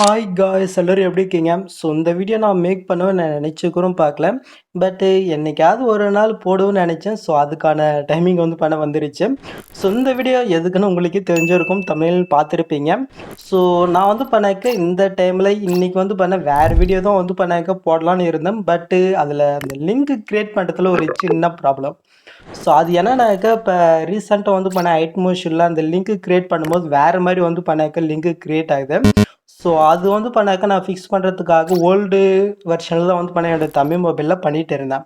Hi guys எல்லோரும் எப்படி இருக்கீங்க? ஸோ இந்த வீடியோ நான் மேக் பண்ணுவேன்னு நான் நினச்சிக்கூட பார்க்கல. பட்டு என்னைக்காவது ஒரு நாள் போடுவேன்னு நினச்சேன். ஸோ அதுக்கான டைமிங் வந்து பண்ண வந்துருச்சு. ஸோ இந்த வீடியோ எதுக்குன்னு உங்களுக்கே தெரிஞ்சிருக்கும். தமிழில் பார்த்துருப்பீங்க. ஸோ நான் வந்து பண்ணாக்க இந்த டைமில் இன்றைக்கி வந்து பண்ண வேறு வீடியோ தான் வந்து பண்ணாக்க போடலான்னு இருந்தேன். பட்டு அதில் அந்த லிங்க் க்ரியேட் பண்ணுறதுல ஒரு சின்ன ப்ராப்ளம். ஸோ அது என்னன்னாக்க இப்போ ரீசெண்டாக வந்து பண்ண ஐட்மோஷனில் அந்த லிங்க் க்ரியேட் பண்ணும்போது வேறு மாதிரி வந்து பண்ணாக்க லிங்க் க்ரியேட் ஆகுது. ஸோ அது வந்து பண்ணாக்க நான் ஃபிக்ஸ் பண்ணுறதுக்காக ஓல்டு வெர்ஷனில் தான் வந்து பண்ண என்னோடய தமிழ் மொபைலில் பண்ணிகிட்டு இருந்தேன்.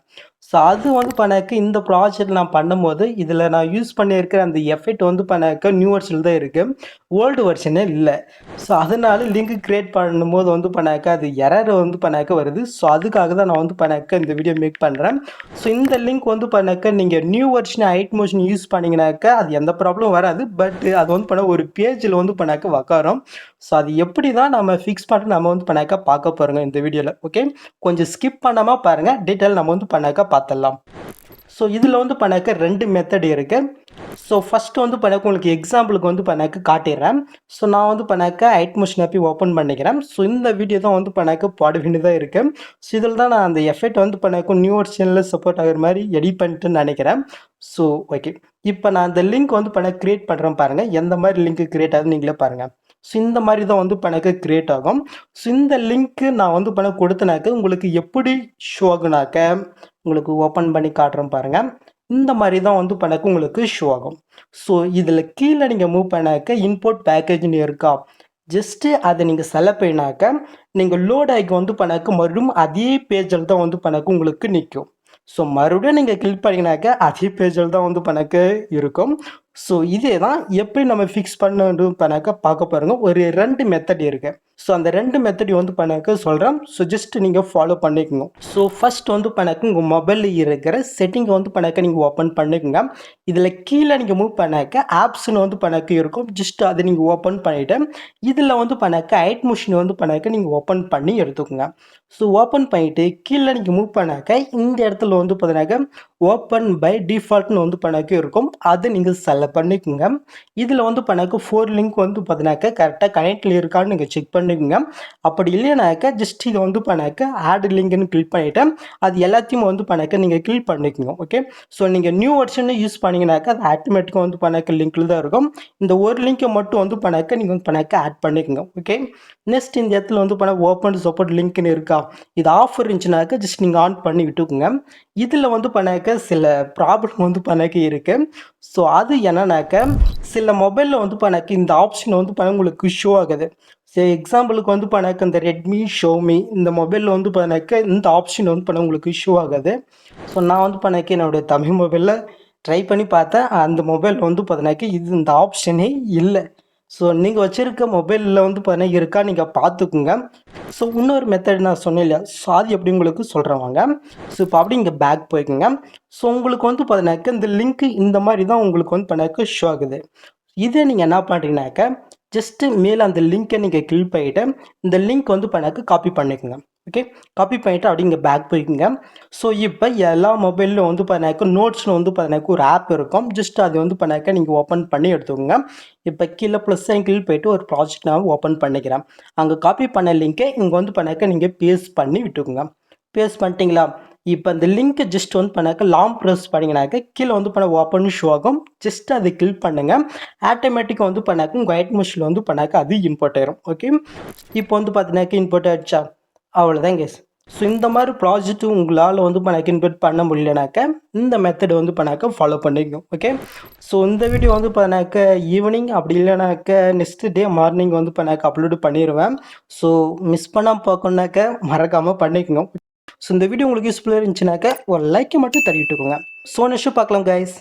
ஸோ அது வந்து பண்ணாக்க இந்த ப்ராஜெக்ட் நான் பண்ணும்போது இதில் நான் யூஸ் பண்ணியிருக்கிற அந்த எஃபெக்ட் வந்து பண்ணாக்க நியூ வெர்ஷனில் தான் இருக்குது, ஓல்டு வெர்ஷனே இல்லை. ஸோ அதனால லிங்க் க்ரியேட் பண்ணும்போது வந்து பண்ணாக்க அது எரர் வந்து பண்ணாக்க வருது. ஸோ அதுக்காக தான் நான் வந்து பண்ணாக்க இந்த வீடியோ மேக் பண்ணுறேன். ஸோ இந்த லிங்க் வந்து பண்ணாக்க நீங்கள் நியூ வெர்ஷன் ஐட் மோஷன் யூஸ் பண்ணிங்கனாக்கா அது எந்த ப்ராப்ளம் வராது. பட் அது வந்து பண்ண ஒரு பேஜில் வந்து பண்ணாக்க உக்காரும். ஸோ அது எப்படி தான் நம்ம ஃபிக்ஸ் பண்ணிட்டு நம்ம வந்து பண்ணாக்க பார்க்க போகிறோங்க இந்த வீடியோவில். ஓகே, கொஞ்சம் ஸ்கிப் பண்ணாமல் பாருங்கள், டீட்டெயில் நம்ம வந்து பண்ணாக்க பார்த்துடலாம். ஸோ இதில் வந்து பண்ணாக்க 2 மெத்தட் இருக்குது. ஸோ ஃபஸ்ட்டு வந்து பண்ணாக்க உங்களுக்கு எக்ஸாம்பிளுக்கு வந்து பண்ணாக்க காட்டிடுறேன். ஸோ நான் வந்து பண்ணாக்க ஐட்மோஷன் ஆப்பி ஓப்பன் பண்ணிக்கிறேன். ஸோ இந்த வீடியோ தான் வந்து பண்ணாக்க பாட வேண்டியதாக இருக்குது. ஸோ இதில் தான் நான் அந்த எஃபெக்ட் வந்து பண்ணாக்க நியூ வெர்ஷனில் சப்போர்ட் ஆகிற மாதிரி எடிட் பண்ணிட்டுன்னு நினைக்கிறேன். ஸோ ஓகே, இப்போ நான் அந்த லிங்க் வந்து பண்ண க்ரியேட் பண்ணுறேன் பாருங்கள். எந்த மாதிரி லிங்க் க்ரியேட் ஆகுதுன்னு நீங்களே பாருங்கள். ஸோ இந்த மாதிரி தான் வந்து பண்ணாக்க க்ரியேட் ஆகும். ஸோ இந்த லிங்க்கு நான் வந்து பண்ண கொடுத்தனாக்க உங்களுக்கு எப்படி ஷோ ஆகுனாக்க உங்களுக்கு ஓப்பன் பண்ணி காட்டுறேன் பாருங்கள். இந்த மாதிரி தான் வந்து பண்ணாக்க உங்களுக்கு ஷோ ஆகும். ஸோ இதில் கீழே நீங்கள் மூவ் பண்ணாக்க இம்போர்ட் பேக்கேஜ்னு இருக்கா, ஜஸ்ட்டு அதை நீங்கள் செலக்ட் பண்ணினாக்க நீங்கள் லோட் ஆகி வந்து பண்ணாக்க மறுபடியும் அதே பேஜில் தான் வந்து பண்ணாக்க உங்களுக்கு நிற்கும். ஸோ மறுபடியும் நீங்கள் கிளிக் பண்ணிங்கனாக்க அதே பேஜில் தான் வந்து பண்ணாக்க இருக்கும். ஸோ இதே தான் எப்படி நம்ம ஃபிக்ஸ் பண்ணணும் பண்ணாக்க பார்க்க பாருங்கள். ஒரு 2 மெத்தட் இருக்குது. ஸோ அந்த 2 மெத்தட் வந்து பண்ணாக்க சொல்கிறேன். ஸோ ஜஸ்ட் நீங்கள் ஃபாலோ பண்ணிக்கணும். ஸோ ஃபஸ்ட் வந்து பண்ணாக்க உங்கள் மொபைலில் இருக்கிற செட்டிங்கை வந்து பண்ணாக்க நீங்கள் ஓப்பன் பண்ணிக்கோங்க. இதில் கீழே நீங்கள் மூவ் பண்ணாக்க ஆப்ஸ்னு வந்து பண்ணாக்க இருக்கும். ஜஸ்ட் அதை நீங்கள் ஓப்பன் பண்ணிவிட்டு இதில் வந்து பண்ணாக்க ஐட்மோஷன் வந்து பண்ணாக்க நீங்கள் ஓப்பன் பண்ணி எடுத்துக்கோங்க. ஸோ ஓப்பன் பண்ணிவிட்டு கீழே நீங்கள் மூவ் பண்ணாக்க இந்த இடத்துல வந்து பார்த்தீங்கன்னாக்க ஓப்பன் பை டிஃபால்ட்னு வந்து பண்ணாக்க இருக்கும். அதை நீங்கள் செலக்ட் பண்ணிக்கோங்க. இதில் வந்து பண்ணாக்க 4 லிங்க் வந்து பார்த்தீங்கன்னாக்க கரெக்டாக கனெக்டில் இருக்கான்னு நீங்கள் செக் பண்ணிக்கோங்க. அப்படி இல்லைனாக்க ஜஸ்ட் இதை வந்து பண்ணாக்க ஆட் லிங்க்னு கிளிக் பண்ணிவிட்டு அது எல்லாத்தையும் வந்து பண்ணாக்க நீங்கள் கிளிக் பண்ணிக்கோங்க. ஓகே, ஸோ நீங்கள் நியூ வெர்ஷனை யூஸ் பண்ணிங்கனாக்கா அது ஆட்டோமேட்டிக்காக வந்து பண்ணாக்க லிங்க்கில் தான் இருக்கும். இந்த ஒரு லிங்க்கை மட்டும் வந்து பண்ணாக்க நீங்கள் வந்து பண்ணாக்க ஆட் பண்ணிக்கோங்க. ஓகே, நெக்ஸ்ட் இந்த இடத்துல வந்து பண்ண ஓப்பன் சப்போர்ட் லிங்க்னு இருக்கா, இது ஆஃபர் இருந்துச்சுனாக்க ஜஸ்ட் நீங்கள் ஆன் பண்ணி விட்டுக்குங்க. இதில் வந்து பண்ணாக்க சில ப்ராப்ளம் வந்து பண்ணாக்க இருக்குது. ஸோ அது என்னன்னாக்க சில மொபைலில் வந்து பண்ணாக்க இந்த ஆப்ஷன் வந்து பண்ண உங்களுக்கு ஷோ ஆகுது. சரி, எக்ஸாம்பிளுக்கு வந்து பண்ணாக்க இந்த ரெட்மி ஷோமி இந்த மொபைலில் வந்து பண்ணாக்க இந்த ஆப்ஷன் வந்து பண்ண உங்களுக்கு ஷோ ஆகுது. ஸோ நான் வந்து பண்ணாக்க என்னுடைய தமிழ் மொபைலில் ட்ரை பண்ணி பார்த்தேன். அந்த மொபைல் வந்து பார்த்தீங்கன்னாக்க இது இந்த ஆப்ஷனே இல்லை. ஸோ நீங்கள் வச்சுருக்க மொபைலில் வந்து பார்த்தீங்கன்னா இருக்கா நீங்கள் பார்த்துக்குங்க. ஸோ இன்னொரு மெத்தட் நான் சொன்னேன் இல்லையா, ஸோ அது எப்படி உங்களுக்கு சொல்கிறேன் வாங்க. ஸோ இப்போ அப்படி இங்கே பேக் போய்க்குங்க. ஸோ உங்களுக்கு வந்து பார்த்தீங்கன்னாக்க இந்த லிங்க்கு இந்த மாதிரி தான் உங்களுக்கு வந்து பண்ணாக்க ஷோ ஆகுது. இதே நீங்கள் என்ன பண்ணுறீங்கனாக்க ஜஸ்ட்டு மேலே அந்த லிங்க்கை நீங்கள் கிளிக் பண்ணிவிட்டு இந்த லிங்க் வந்து பண்ணாக்க காப்பி பண்ணிக்கோங்க. ஓகே, காப்பி பண்ணிவிட்டு அப்படி இங்கே பேக் போய்க்குங்க. ஸோ இப்போ எல்லா மொபைலில் வந்து பண்ணாக்க நோட்ஸ்னு வந்து பண்ணாக்க ஒரு ஆப் இருக்கும். ஜஸ்ட் அது வந்து பண்ணாக்க நீங்கள் ஓப்பன் பண்ணி எடுத்துக்கோங்க. இப்போ கீழே ப்ளஸ் கிளிக் போய்ட்டு ஒரு ப்ராஜெக்ட் நான் ஓப்பன் பண்ணிக்கிறேன். அங்கே காப்பி பண்ண லிங்க்கை இங்கே வந்து பண்ணாக்க நீங்கள் பேஸ்ட் பண்ணி விட்டுக்கோங்க. பேஸ்ட் பண்ணிட்டீங்களா, இப்போ அந்த லிங்க்கை ஜஸ்ட் வந்து பண்ணாக்க லாங் ப்ரெஸ் பண்ணிங்கனாக்க கீழே வந்து பண்ண ஓப்பன் ஷோ ஆகும். ஜஸ்ட் அதை கிளிக் பண்ணுங்கள். ஆட்டோமேட்டிக்காக வந்து பண்ணாக்க உங்கள் ஒயிட் மிஷினில் வந்து பண்ணாக்க அது இம்போர்ட் ஆயிரும். ஓகே, இப்போ வந்து பார்த்தீங்கன்னாக்க இம்போர்ட் ஆகிடுச்சா, அவ்வளோதான் கேஸ். ஸோ இந்த மாதிரி ப்ராஜெக்ட் உங்களால் வந்து பண்ணாக்க இம்போர்ட் பண்ண முடியலனாக்க இந்த மெத்தட் வந்து பண்ணாக்க ஃபாலோ பண்ணிக்கணும். ஓகே, ஸோ இந்த வீடியோ வந்து பண்ணாக்க ஈவினிங் அப்படி இல்லைனாக்க நெக்ஸ்ட் டே மார்னிங் வந்து பண்ணாக்க அப்லோடு பண்ணிடுவேன். ஸோ மிஸ் பண்ணாமல் பார்க்கணுனாக்க மறக்காமல் பண்ணிக்கணும். ஸோ இந்த வீடியோ உங்களுக்கு யூஸ்ஃபுல்லாக இருந்துச்சுனாக்க ஒரு லைக்கை மட்டும் தட்டிட்டுக்கோங்க. ஸோ நெக்ஸ்ட் பார்க்கலாம் கைஸ்.